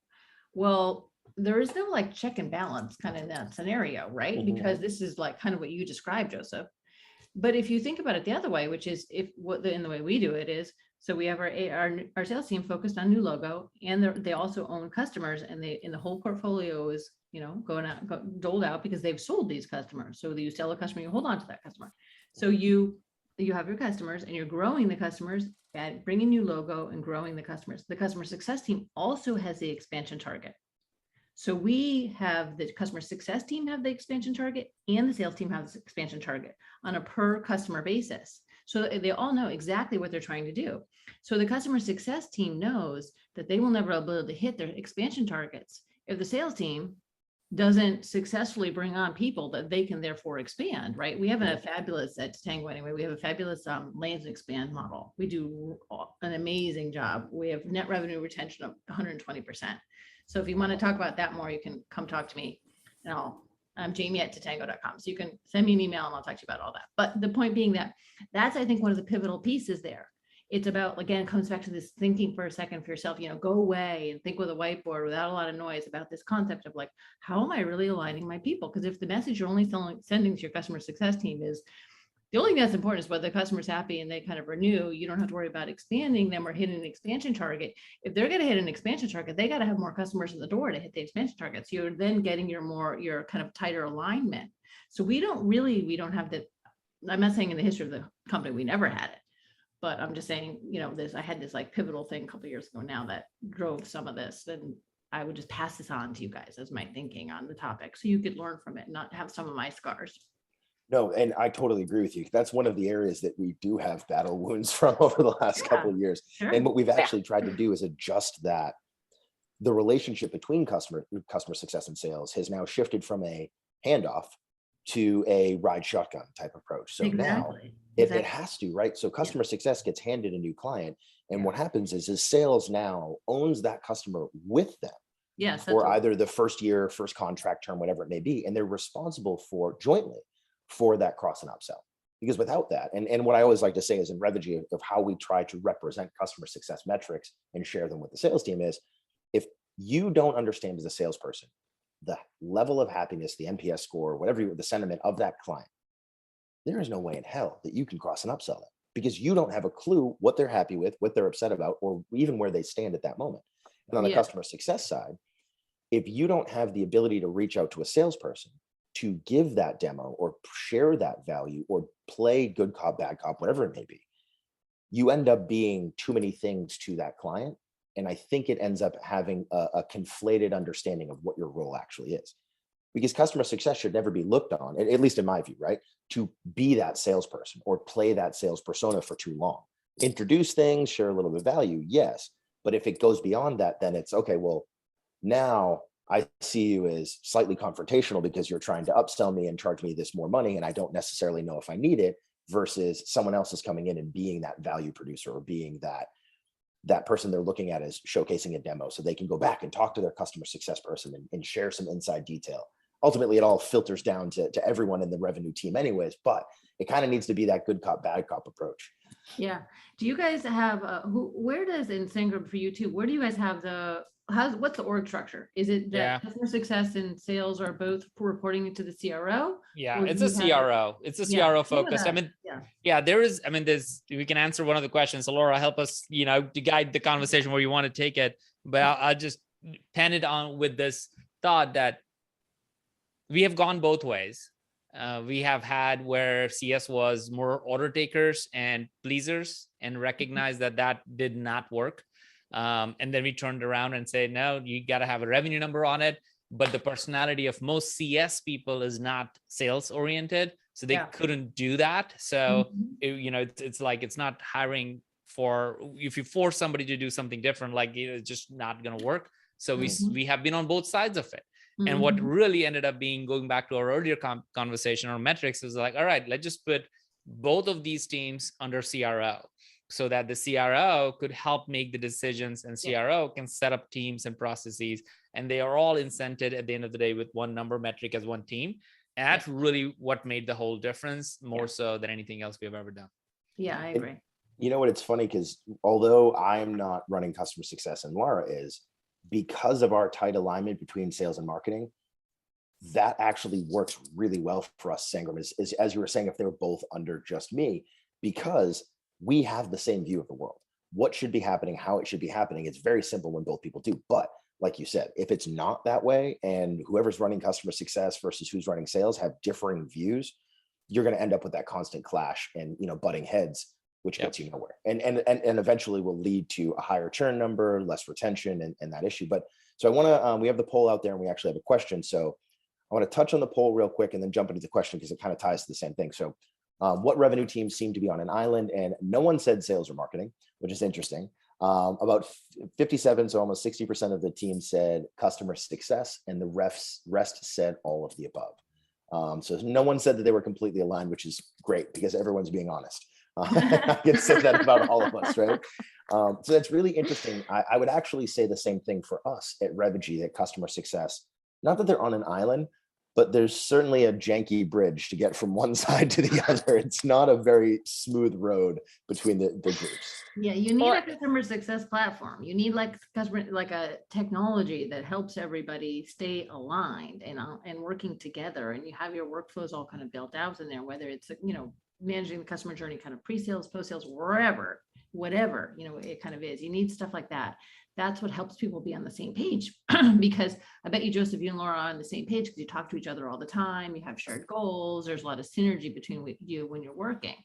Well, there is no like check and balance kind of in that scenario, right? Because this is like kind of what you described, Joseph. But if you think about it the other way, which is in the way we do it is, so we have our sales team focused on new logo, and they also own customers, and the whole portfolio is doled out because they've sold these customers. So you sell a customer, you hold on to that customer. So you you have your customers and you're growing the customers and bringing new logo and growing the customers. The customer success team also has the expansion target. So we have the customer success team have the expansion target and the sales team has the expansion target on a per customer basis. So they all know exactly what they're trying to do. So the customer success team knows that they will never be able to hit their expansion targets if the sales team doesn't successfully bring on people that they can therefore expand, right? We have a fabulous, at Tango anyway, we have a fabulous land and expand model. We do an amazing job. We have net revenue retention of 120%. So if you want to talk about that more, you can come talk to me and I'm Jamie@tatango.com. So you can send me an email and I'll talk to you about all that. But the point being that that's, I think, one of the pivotal pieces there. It's about, again, it comes back to this thinking for a second for yourself, go away and think with a whiteboard without a lot of noise about this concept of like, how am I really aligning my people? Because if the message you're only sending to your customer success team is the only thing that's important is whether the customer's happy and they kind of renew, you don't have to worry about expanding them or hitting an expansion target. If they're going to hit an expansion target, they got to have more customers in the door to hit the expansion targets. You're then getting your kind of tighter alignment. So we don't have the, I'm not saying in the history of the company, we never had it. But I'm just saying, I had this like pivotal thing a couple of years ago now that drove some of this. And I would just pass this on to you guys as my thinking on the topic. So you could learn from it, not have some of my scars. No, and I totally agree with you. That's one of the areas that we do have battle wounds from over the last couple of years. Sure. And what we've actually tried to do is adjust that. The relationship between customer success and sales has now shifted from a handoff to a ride shotgun type approach. So now it has to, right? So customer success gets handed a new client. And what happens is sales now owns that customer with them. Yes. Or either the first year, first contract term, whatever it may be. And they're responsible for jointly for that cross and upsell. Because without that, and what I always like to say is in Revigy of how we try to represent customer success metrics and share them with the sales team is, if you don't understand as a salesperson, the level of happiness, the NPS score, whatever the sentiment of that client, there is no way in hell that you can cross and upsell them because you don't have a clue what they're happy with, what they're upset about, or even where they stand at that moment. And on the customer success side, if you don't have the ability to reach out to a salesperson to give that demo or share that value or play good cop, bad cop, whatever it may be, you end up being too many things to that client. And I think it ends up having a conflated understanding of what your role actually is. Because customer success should never be looked on, at least in my view, right? To be that salesperson or play that sales persona for too long. Introduce things, share a little bit of value, yes. But if it goes beyond that, then it's okay, well, now I see you as slightly confrontational because you're trying to upsell me and charge me this more money, and I don't necessarily know if I need it, versus someone else is coming in and being that value producer or being that person they're looking at as showcasing a demo so they can go back and talk to their customer success person and share some inside detail. Ultimately, it all filters down to everyone in the revenue team anyways, but it kind of needs to be that good cop, bad cop approach. Yeah. Do you guys have, where does, in Sangram for you too, where do you guys have what's the org structure? Is it that customer success and sales are both reporting into the CRO? Yeah, it's a CRO. It's a CRO focused. We can answer one of the questions. So Laura, help us, to guide the conversation where you want to take it. But I'll just pen it on with this thought that we have gone both ways. We have had where CS was more order takers and pleasers and recognized that did not work. And then we turned around and said, no, you got to have a revenue number on it. But the personality of most CS people is not sales oriented. So they couldn't do that. So, it's like, it's not hiring if you force somebody to do something different, like it's just not going to work. So we have been on both sides of it. And what really ended up being, going back to our earlier conversation on metrics, is like, all right, let's just put both of these teams under CRO so that the CRO could help make the decisions and CRO can set up teams and processes. And they are all incented at the end of the day with one number metric as one team. And that's really what made the whole difference, more so than anything else we have ever done. Yeah, I agree. You know what? It's funny because although I'm not running customer success and Laura is, because of our tight alignment between sales and marketing, that actually works really well for us, Sangram, is as you were saying, if they were both under just me, because we have the same view of the world. What should be happening, how it should be happening. It's very simple when both people do. But like you said, if it's not that way and whoever's running customer success versus who's running sales have differing views, you're going to end up with that constant clash and, butting heads, which Yep. gets you nowhere, and eventually will lead to a higher churn number, less retention, and that issue. But so I want to, we have the poll out there, and we actually have a question. So I want to touch on the poll real quick and then jump into the question because it kind of ties to the same thing. So what revenue teams seem to be on an island? And no one said sales or marketing, which is interesting. About 57, so almost 60% of the team said customer success, and the rest said all of the above. So no one said that they were completely aligned, which is great because everyone's being honest. I can say that about all of us, right? So that's really interesting. I would actually say the same thing for us at Revigy, that customer success, not that they're on an island, but there's certainly a janky bridge to get from one side to the other. It's not a very smooth road between the groups. Yeah, you need a customer success platform. You need like a technology that helps everybody stay aligned and working together. And you have your workflows all kind of built out in there, whether it's, managing the customer journey, kind of pre-sales, post-sales, whatever, it kind of is. You need stuff like that. That's what helps people be on the same page. Because I bet you, Joseph, you and Laura are on the same page because you talk to each other all the time. You have shared goals. There's a lot of synergy between you when you're working.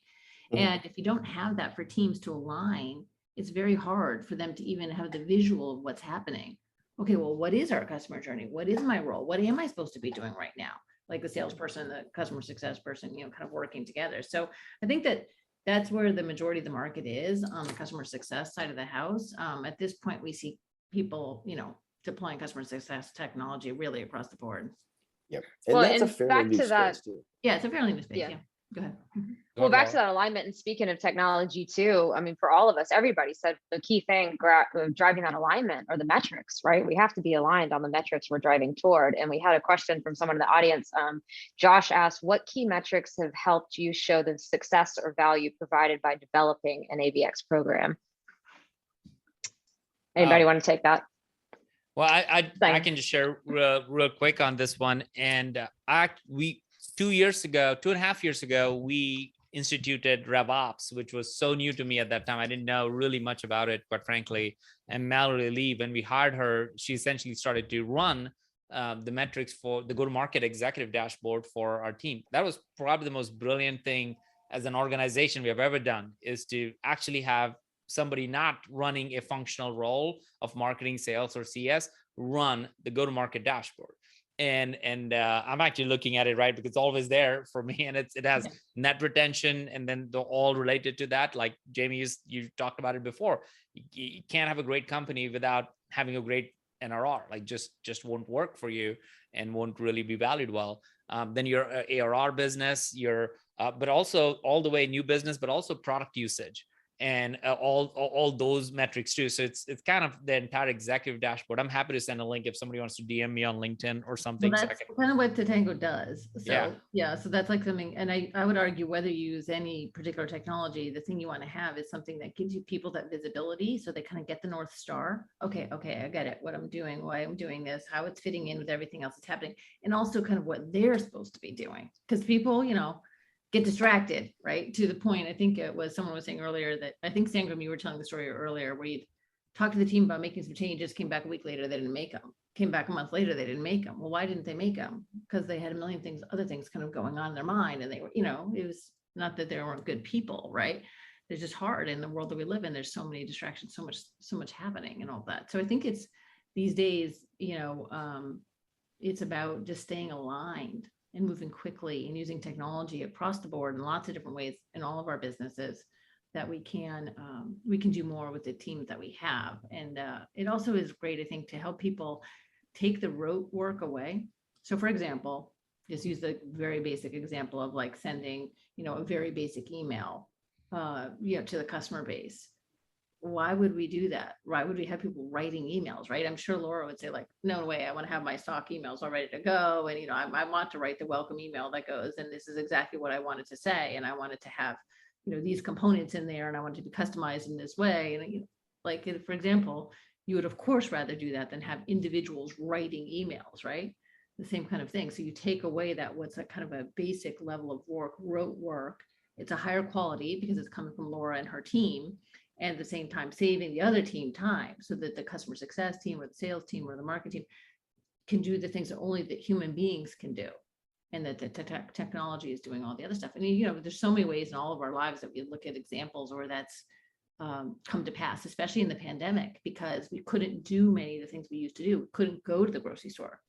And if you don't have that for teams to align, it's very hard for them to even have the visual of what's happening. Okay, well, what is our customer journey? What is my role? What am I supposed to be doing right now? Like the salesperson, the customer success person, kind of working together. So I think that's where the majority of the market is on the customer success side of the house. At this point, we see people, deploying customer success technology really across the board. Yep. And that's a fairly new space too. Yeah, it's a fairly new space. Yeah. Go ahead. Well, back to that alignment, and speaking of technology too, I mean, for all of us, everybody said the key thing driving that alignment are the metrics, right? We have to be aligned on the metrics we're driving toward. And we had a question from someone in the audience. Josh asked, what key metrics have helped you show the success or value provided by developing an ABX program? Anybody want to take that? Well, I can just share real quick on this one. And we 2.5 years ago, we instituted RevOps, which was so new to me at that time. I didn't know really much about it, quite frankly. And Mallory Lee, when we hired her, she essentially started to run the metrics for the go-to-market executive dashboard for our team. That was probably the most brilliant thing as an organization we have ever done, is to actually have somebody not running a functional role of marketing, sales, or CS run the go-to-market dashboard. And I'm actually looking at it, right, because it's always there for me, and it has net retention, and then they're all related to that. Like Jamie, you talked about it before. You can't have a great company without having a great NRR. Like just won't work for you and won't really be valued well. Then your ARR business, but also all the way new business, but also product usage. And all those metrics too. So it's kind of the entire executive dashboard. I'm happy to send a link if somebody wants to DM me on LinkedIn or something. Well, that's kind of what Tatango does. So so that's like something, and I would argue whether you use any particular technology, the thing you want to have is something that gives you people that visibility, so they kind of get the North Star. Okay, I get it, what I'm doing, why I'm doing this, how it's fitting in with everything else that's happening, and also kind of what they're supposed to be doing. Because people, get distracted, right? To the point, I think it was someone was saying earlier that, I think Sangram, you were telling the story earlier where you talked to the team about making some changes, came back a week later, they didn't make them. Came back a month later, they didn't make them. Well, why didn't they make them? Because they had a million other things kind of going on in their mind. And they were, it was not that they weren't good people, right? It's just hard in the world that we live in. There's so many distractions, so much happening and all that. So I think it's these days, it's about just staying aligned and moving quickly and using technology across the board in lots of different ways in all of our businesses, that we can do more with the teams that we have. And it also is great, I think, to help people take the rote work away. So for example, just use the very basic example of like sending, a very basic email, to the customer base. Why would we do that? Why would we have people writing emails, right? I'm sure Laura would say like, no way, I want to have my stock emails all ready to go. And, I want to write the welcome email that goes, and this is exactly what I wanted to say. And I wanted to have, these components in there, and I wanted to be customized in this way. And like, for example, you would of course rather do that than have individuals writing emails, right? The same kind of thing. So you take away that what's a kind of a basic level of work, rote work. It's a higher quality because it's coming from Laura and her team. And at the same time, saving the other team time so that the customer success team or the sales team or the marketing team can do the things that only the human beings can do. and that the technology is doing all the other stuff. I mean, there's so many ways in all of our lives that we look at examples where that's come to pass, especially in the pandemic, because we couldn't do many of the things we used to do. We couldn't go to the grocery store.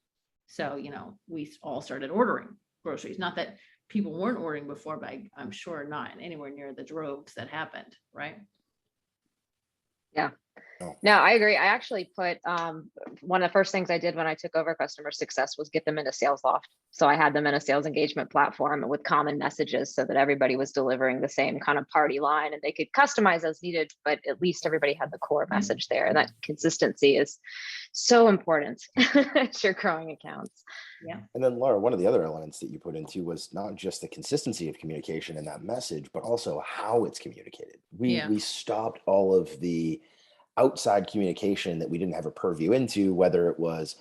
So, we all started ordering groceries. Not that people weren't ordering before, but I'm sure not anywhere near the droves that happened, right? Yeah. Oh. No, I agree. I actually put one of the first things I did when I took over customer success was get them into Sales Loft. So I had them in a sales engagement platform with common messages so that everybody was delivering the same kind of party line, and they could customize as needed, but at least everybody had the core message there. And that consistency is so important as you're growing accounts. Yeah. And then Laura, one of the other elements that you put into was not just the consistency of communication in that message, but also how it's communicated. We stopped all of the outside communication that we didn't have a purview into, whether it was,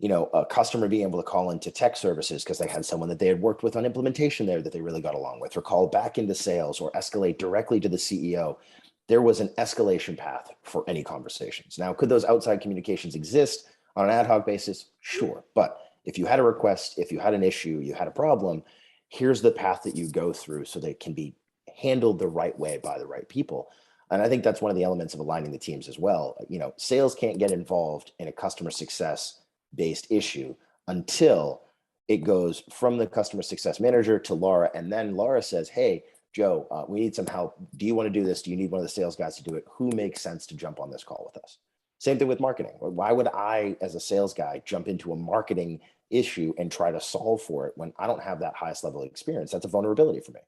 a customer being able to call into tech services because they had someone that they had worked with on implementation there that they really got along with, or call back into sales, or escalate directly to the CEO. There was an escalation path for any conversations. Now, could those outside communications exist on an ad hoc basis? Sure. But if you had a request, if you had an issue, you had a problem, here's the path that you go through so that it can be handled the right way by the right people. And I think that's one of the elements of aligning the teams as well. Sales can't get involved in a customer success based issue until it goes from the customer success manager to Laura. And then Laura says, hey, Joe, we need some help. Do you want to do this? Do you need one of the sales guys to do it? Who makes sense to jump on this call with us? Same thing with marketing. Why would I, as a sales guy, jump into a marketing issue and try to solve for it when I don't have that highest level of experience? That's a vulnerability for me.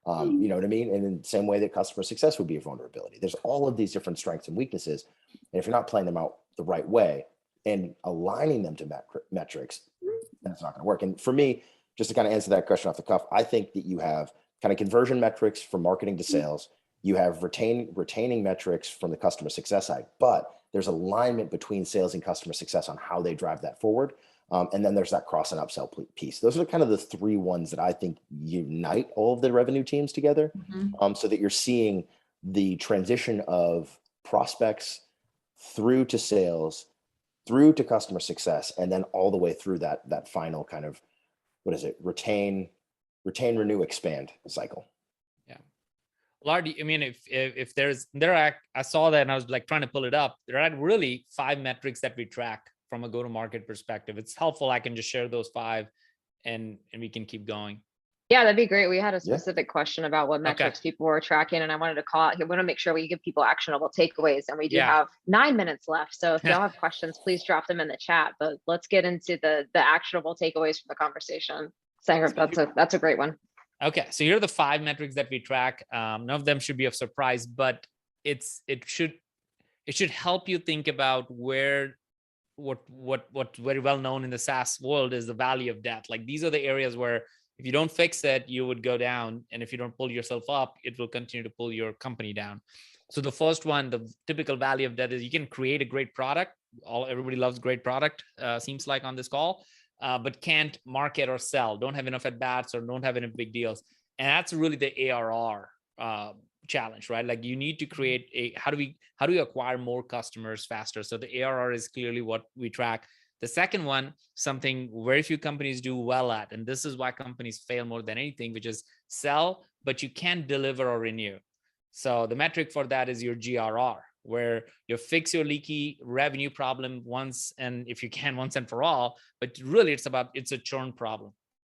You know what I mean? And in the same way that customer success would be a vulnerability. There's all of these different strengths and weaknesses. And if you're not playing them out the right way and aligning them to metrics, that's not going to work. And for me, just to kind of answer that question off the cuff, I think that you have kind of conversion metrics from marketing to sales. You have retaining metrics from the customer success side, but there's alignment between sales and customer success on how they drive that forward. And then there's that cross and upsell piece. Those are kind of the three ones that I think unite all of the revenue teams together, so that you're seeing the transition of prospects through to sales, through to customer success, and then all the way through that final kind of, retain, renew, expand cycle. Yeah. Lardy, I mean, if I saw that and I was like trying to pull it up. There are really 5 metrics that we track from a go-to-market perspective. It's helpful. I can just share those 5 and we can keep going. Yeah, that'd be great. We had a specific question about what metrics people were tracking, and I wanted to call out. I want to make sure we give people actionable takeaways, and we do have 9 minutes left. So if y'all have questions, please drop them in the chat. But let's get into the actionable takeaways from the conversation. Sanger, that's a great one. Okay, so here are the 5 metrics that we track. None of them should be of surprise, but it should help you think about what's very well known in the SaaS world is the valley of death. Like, these are the areas where if you don't fix it, you would go down. And if you don't pull yourself up, it will continue to pull your company down. So the first one, the typical valley of death, is you can create a great product. Everybody loves great product, seems like on this call, but can't market or sell, don't have enough at bats or don't have any big deals. And that's really the ARR challenge, right? Like, you need to create how do we acquire more customers faster? So the ARR is clearly what we track. The second one, something very few companies do well at, and this is why companies fail more than anything, which is sell, but you can't deliver or renew. So the metric for that is your GRR, where you fix your leaky revenue problem once, and if you can, once and for all. But really, it's a churn problem.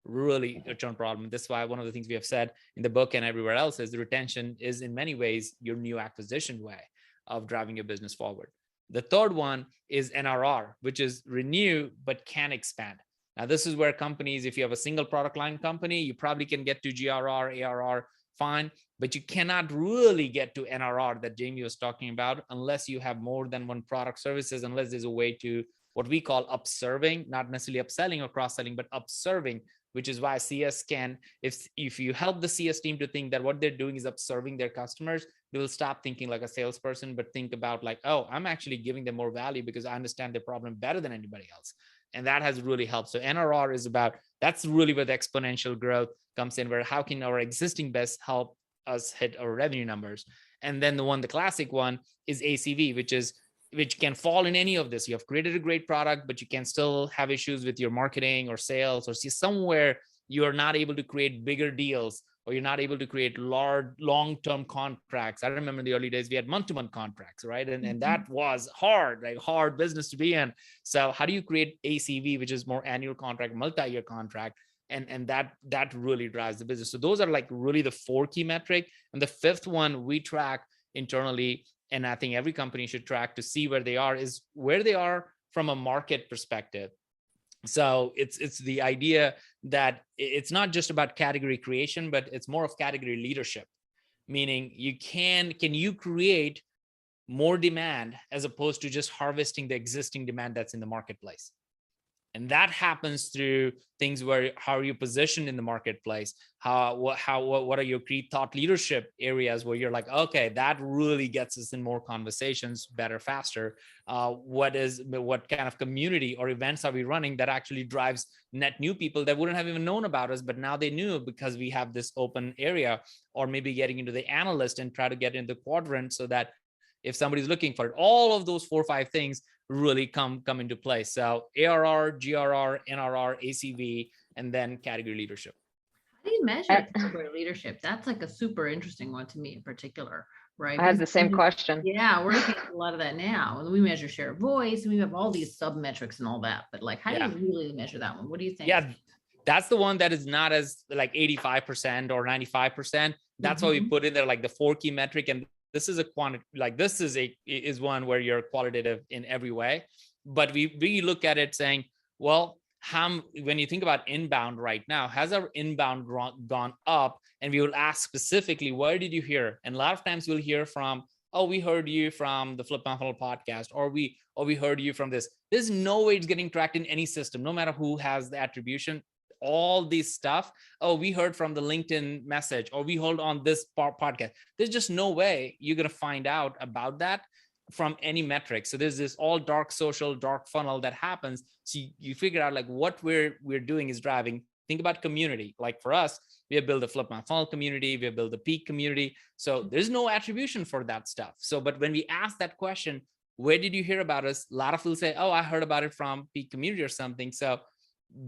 Really a churn problem. That's why one of the things we have said in the book and everywhere else is the retention is in many ways your new acquisition way of driving your business forward. The third one is NRR, which is renew but can expand. Now, this is where companies, if you have a single product line company, you probably can get to GRR, ARR, fine, but you cannot really get to NRR that Jamie was talking about unless you have more than one product services, unless there's a way to what we call upserving, not necessarily upselling or cross-selling, but upserving, which is why CS can, if you help the CS team to think that what they're doing is upserving their customers, they will stop thinking like a salesperson, but think about like, oh, I'm actually giving them more value because I understand their problem better than anybody else. And that has really helped. So NRR is that's really where the exponential growth comes in, where how can our existing best help us hit our revenue numbers? And then the classic one is ACV, which can fall in any of this. You have created a great product, but you can still have issues with your marketing or sales, or see somewhere you're not able to create bigger deals, or you're not able to create large long-term contracts. I remember in the early days we had month-to-month contracts, right? And that was hard, like hard business to be in. So how do you create ACV, which is more annual contract, multi-year contract? And that really drives the business. So those are like really the 4 key metric. And the 5th one we track internally, and I think every company should track to see where they are, is where they are from a market perspective. So it's the idea that it's not just about category creation, but it's more of category leadership, meaning can you create more demand as opposed to just harvesting the existing demand that's in the marketplace. And that happens through things where how are you positioned in the marketplace? What are your key thought leadership areas where you're like, okay, that really gets us in more conversations, better, faster. What kind of community or events are we running that actually drives net new people that wouldn't have even known about us, but now they knew because we have this open area, or maybe getting into the analyst and try to get into the quadrant so that if somebody's looking for it, all of those 4 or 5 things really come into play. So ARR, GRR, NRR, ACV, and then category leadership. How do you measure category leadership? That's like a super interesting one to me in particular, right? I had the same question. Yeah, we're looking at a lot of that now. And we measure share of voice, and we have all these sub metrics and all that. But like, how do you really measure that one? What do you think? Yeah, that's the one that is not as like 85% or 95%. That's why we put in there like the 4 key metric. And this is a this is one where you're qualitative in every way. But we look at it saying, well, when you think about inbound right now, has our inbound gone up? And we will ask specifically, where did you hear? And a lot of times we'll hear from, oh, we heard you from the Flip My Funnel podcast, or we heard you from this. There's no way it's getting tracked in any system, no matter who has the attribution. All this stuff, oh, we heard from the LinkedIn message, or we hold on this podcast. There's just no way you're going to find out about that from any metric. So there's this all dark social, dark funnel that happens. So you figure out like what we're doing is driving. Think about community. Like for us, we have built a Flip My Funnel community, we have built a Peak community. So there's no attribution for that stuff. So, but when we ask that question, where did you hear about us? A lot of people say, oh, I heard about it from Peak community or something. So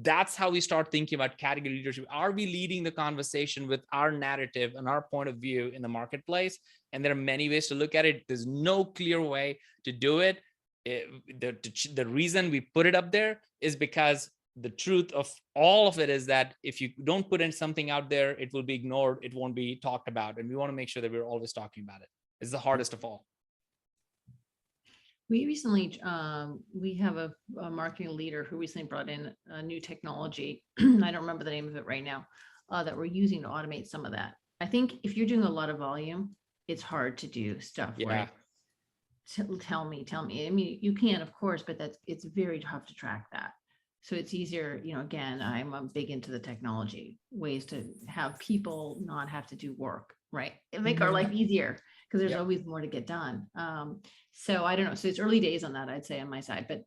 that's how we start thinking about category leadership. Are we leading the conversation with our narrative and our point of view in the marketplace? And there are many ways to look at it. There's no clear way to do it. The reason we put it up there is because the truth of all of it is that if you don't put in something out there, it will be ignored. It won't be talked about. And we want to make sure that we're always talking about it. It's the hardest of all. We recently, we have a marketing leader who recently brought in a new technology. I don't remember the name of it right now, that we're using to automate some of that. I think if you're doing a lot of volume, it's hard to do stuff where tell me. I mean, you can, of course, but it's very tough to track that. So it's easier, again, I'm big into the technology ways to have people not have to do work, right? And make our life easier, because there's always more to get done. So I don't know. So it's early days on that, I'd say, on my side, but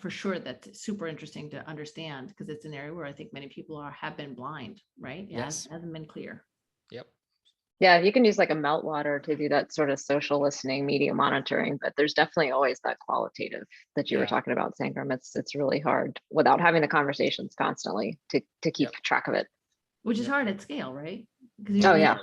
for sure that's super interesting to understand, because it's an area where I think many people have been blind, right? Yes. Hasn't been clear. Yep. Yeah, you can use like a meltwater to do that sort of social listening, media monitoring, but there's definitely always that qualitative that you were talking about, Sangram. It's really hard without having the conversations constantly to keep track of it. Which is hard at scale, right? Oh yeah.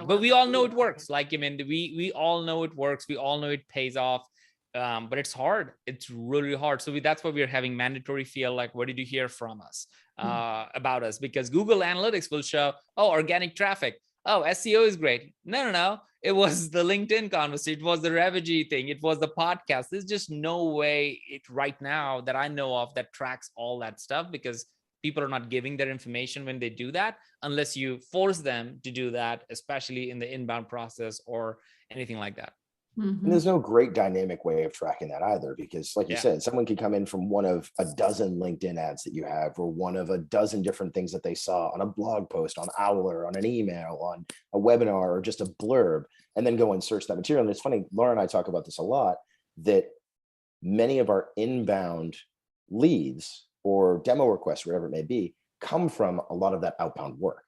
But we all know it works. Like, I mean, we all know it works. We all know it pays off. But it's hard. It's really hard. So that's why we're having mandatory field. Like, what did you hear from us about us? Because Google Analytics will show, oh, organic traffic. Oh, SEO is great. No. It was the LinkedIn conversation. It was the Revigi thing. It was the podcast. There's just no way right now that I know of that tracks all that stuff, because people are not giving their information when they do that, unless you force them to do that, especially in the inbound process or anything like that. And there's no great dynamic way of tracking that either, because like you said, someone could come in from one of a dozen LinkedIn ads that you have, or one of a dozen different things that they saw on a blog post, on Owler, on an email, on a webinar, or just a blurb, and then go and search that material. And it's funny, Laura and I talk about this a lot, that many of our inbound leads or demo requests, whatever it may be, come from a lot of that outbound work.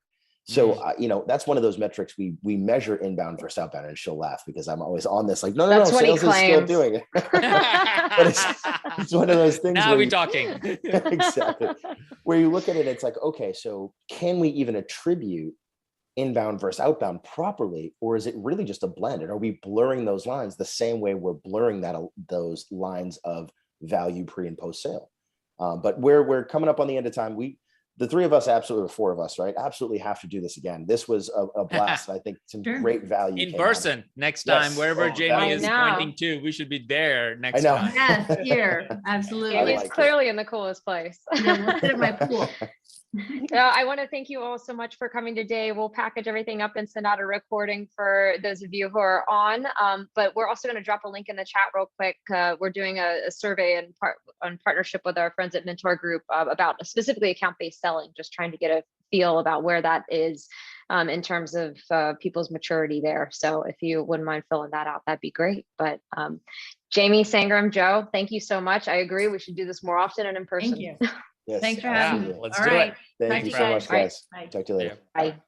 So, that's one of those metrics we measure inbound versus outbound, and she'll laugh because I'm always on this, like, no, That's what he sales is still claims. doing it. But it's one of those things Now where we're talking. exactly, where you look at it, it's like, okay, so can we even attribute inbound versus outbound properly, or is it really just a blend? And are we blurring those lines the same way we're blurring those lines of value pre and post sale? But we're coming up on the end of time. The three of us, absolutely, or four of us, right? Absolutely have to do this again. This was a blast. I think some Sure. great value In came out of it. person next time, Yes. wherever Oh, Jamie that is would be great. pointing to, we should be there next know. time. Yes, here, absolutely. Yeah, he's like it. clearly in the coolest place. Yeah, we'll sit at my pool. I want to thank you all so much for coming today. We'll package everything up and send out a recording for those of you who are on. But we're also going to drop a link in the chat real quick. We're doing a survey on partnership with our friends at Mentor Group about specifically account-based selling, just trying to get a feel about where that is in terms of people's maturity there. So if you wouldn't mind filling that out, that'd be great. But Jamie, Sangram, Joe, thank you so much. I agree. We should do this more often and in person. Thank you. Yes, Thanks for having me. Let's All do right. it. Thank Talk you to so you much, guys. guys. Bye. Talk to you later. Bye.